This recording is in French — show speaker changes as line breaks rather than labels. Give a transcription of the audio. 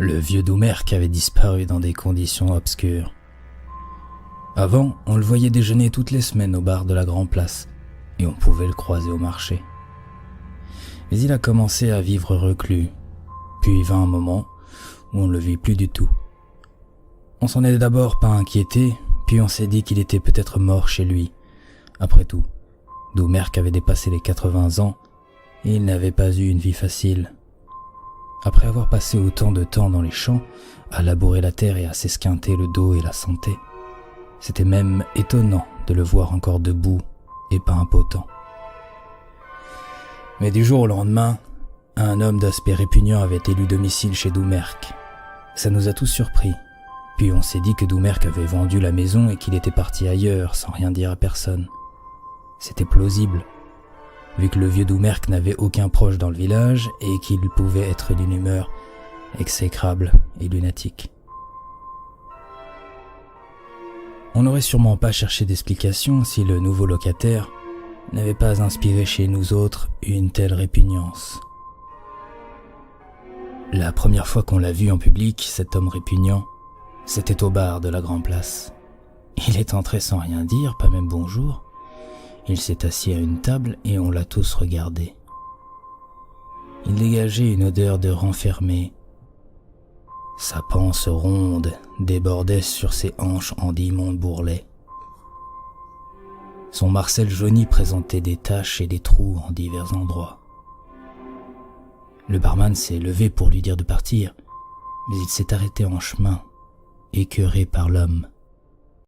Le vieux Doumerc avait disparu dans des conditions obscures. Avant, on le voyait déjeuner toutes les semaines au bar de la Grand Place, et on pouvait le croiser au marché. Mais il a commencé à vivre reclus, puis vint un moment où on ne le vit plus du tout. On s'en est d'abord pas inquiété, puis on s'est dit qu'il était peut-être mort chez lui. Après tout, Doumerc avait dépassé les 80 ans, et il n'avait pas eu une vie facile. Après avoir passé autant de temps dans les champs, à labourer la terre et à s'esquinter le dos et la santé, c'était même étonnant de le voir encore debout et pas impotent. Mais du jour au lendemain, un homme d'aspect répugnant avait élu domicile chez Doumerc. Ça nous a tous surpris, puis on s'est dit que Doumerc avait vendu la maison et qu'il était parti ailleurs sans rien dire à personne. C'était plausible, vu que le vieux Doumerc n'avait aucun proche dans le village et qu'il pouvait être d'une humeur exécrable et lunatique. On n'aurait sûrement pas cherché d'explication si le nouveau locataire n'avait pas inspiré chez nous autres une telle répugnance. La première fois qu'on l'a vu en public, cet homme répugnant, c'était au bar de la Grand Place. Il est entré sans rien dire, pas même bonjour. Il s'est assis à une table et on l'a tous regardé. Il dégageait une odeur de renfermé. Sa panse ronde débordait sur ses hanches en d'immondes bourrelets. Son marcel jauni présentait des taches et des trous en divers endroits. Le barman s'est levé pour lui dire de partir, mais il s'est arrêté en chemin, écœuré par l'homme.